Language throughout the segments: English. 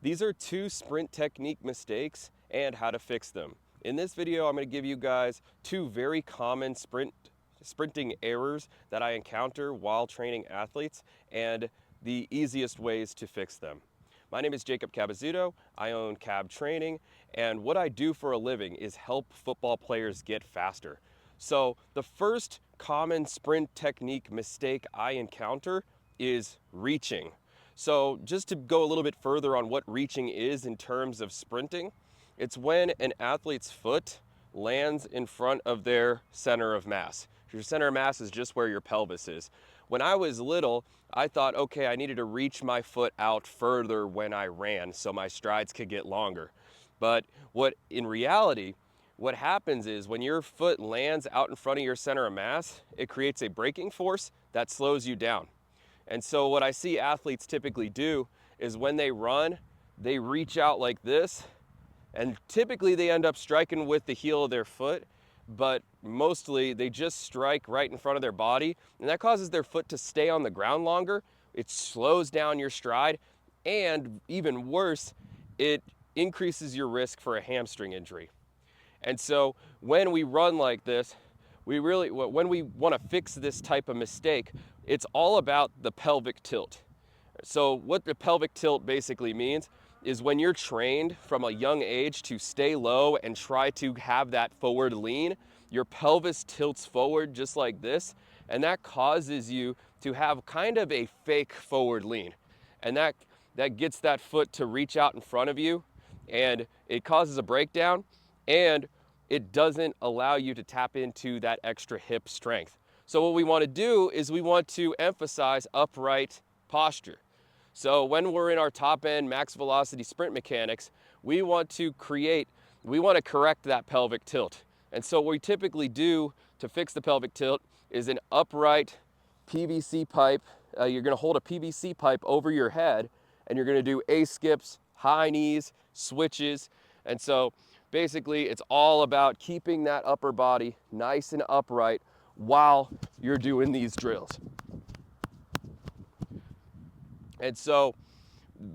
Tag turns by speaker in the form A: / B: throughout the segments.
A: These are two sprint technique mistakes and how to fix them. In this video, I'm going to give you guys two very common sprinting errors that I encounter while training athletes and the easiest ways to fix them. My name is Jacob Cabazzuto. I own Cab Training, and what I do for a living is help football players get faster. So the first common sprint technique mistake I encounter is reaching. So just to go a little bit further on what reaching is in terms of sprinting, it's when an athlete's foot lands in front of their center of mass. Your center of mass is just where your pelvis is. When I was little, I thought, okay, I needed to reach my foot out further when I ran so my strides could get longer. But in reality, what happens is when your foot lands out in front of your center of mass, it creates a braking force that slows you down. And so what I see athletes typically do is when they run, they reach out like this, and typically they end up striking with the heel of their foot, but mostly they just strike right in front of their body, and that causes their foot to stay on the ground longer. It slows down your stride, and even worse, it increases your risk for a hamstring injury. And so when we run like this, when we want to fix this type of mistake, it's all about the pelvic tilt. So what the pelvic tilt basically means is when you're trained from a young age to stay low and try to have that forward lean, your pelvis tilts forward just like this, and that causes you to have kind of a fake forward lean. And that gets that foot to reach out in front of you, and it causes a breakdown, and it doesn't allow you to tap into that extra hip strength. So what we want to do is we want to emphasize upright posture. So when we're in our top end max velocity sprint mechanics, we want to correct that pelvic tilt. And so what we typically do to fix the pelvic tilt is an upright PVC pipe. You're going to hold a PVC pipe over your head, and you're going to do A skips, high knees, switches. And so basically it's all about keeping that upper body nice and upright while you're doing these drills. And so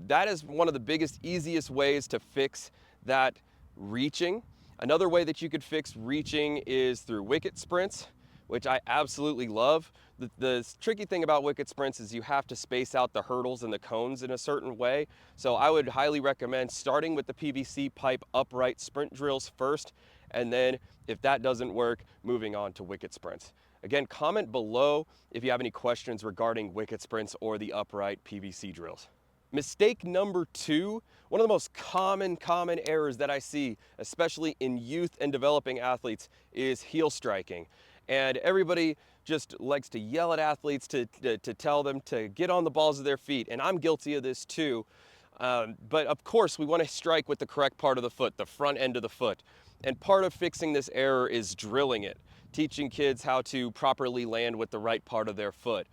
A: that is one of the biggest, easiest ways to fix that reaching. Another way that you could fix reaching is through wicket sprints, which I absolutely love. The tricky thing about wicket sprints is you have to space out the hurdles and the cones in a certain way. So I would highly recommend starting with the PVC pipe upright sprint drills first, and then if that doesn't work, moving on to wicket sprints. Again, comment below if you have any questions regarding wicket sprints or the upright PVC drills. Mistake number two, one of the most common errors that I see, especially in youth and developing athletes, is heel striking. And everybody just likes to yell at athletes to tell them to get on the balls of their feet. And I'm guilty of this too. But of course, we want to strike with the correct part of the foot, the front end of the foot. And part of fixing this error is drilling it, teaching kids how to properly land with the right part of their foot.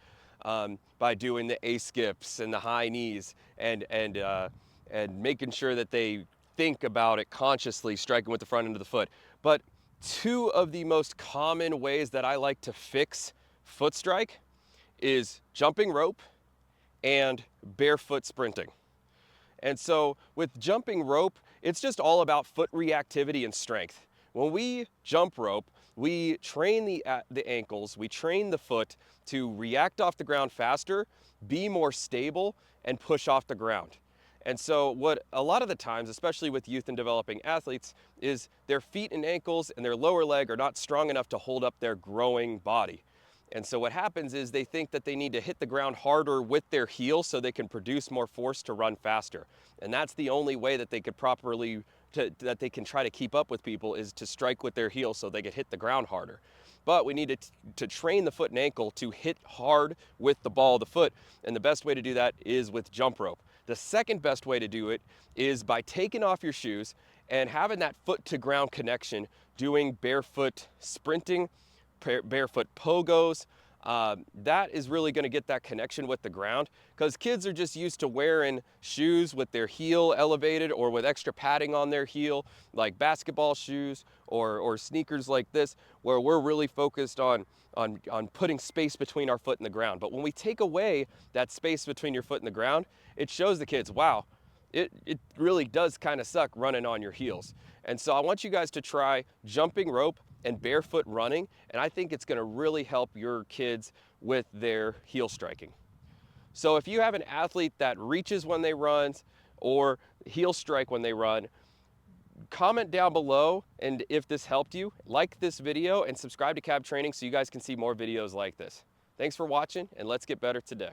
A: By doing the A skips and the high knees and making sure that they think about it consciously, striking with the front end of the foot. But two of the most common ways that I like to fix foot strike is jumping rope and barefoot sprinting. And so with jumping rope, it's just all about foot reactivity and strength. When we jump rope, we train the ankles, we train the foot to react off the ground faster, be more stable, and push off the ground. And so what a lot of the times, especially with youth and developing athletes, is their feet and ankles and their lower leg are not strong enough to hold up their growing body. And so what happens is they think that they need to hit the ground harder with their heel so they can produce more force to run faster. And that's the only way that they could that they can try to keep up with people, is to strike with their heel so they could hit the ground harder. But we need to train the foot and ankle to hit hard with the ball of the foot. And the best way to do that is with jump rope. The second best way to do it is by taking off your shoes and having that foot to ground connection, doing barefoot sprinting, barefoot pogos. That is really going to get that connection with the ground, because kids are just used to wearing shoes with their heel elevated or with extra padding on their heel, like basketball shoes or sneakers like this, where we're really focused on putting space between our foot and the ground. But when we take away that space between your foot and the ground, it shows the kids, wow, it really does kind of suck running on your heels. And so I want you guys to try jumping rope and barefoot running, and I think it's gonna really help your kids with their heel striking. So if you have an athlete that reaches when they run or heel strike when they run, comment down below, and if this helped you, like this video and subscribe to Cab Training so you guys can see more videos like this. Thanks for watching, and let's get better today.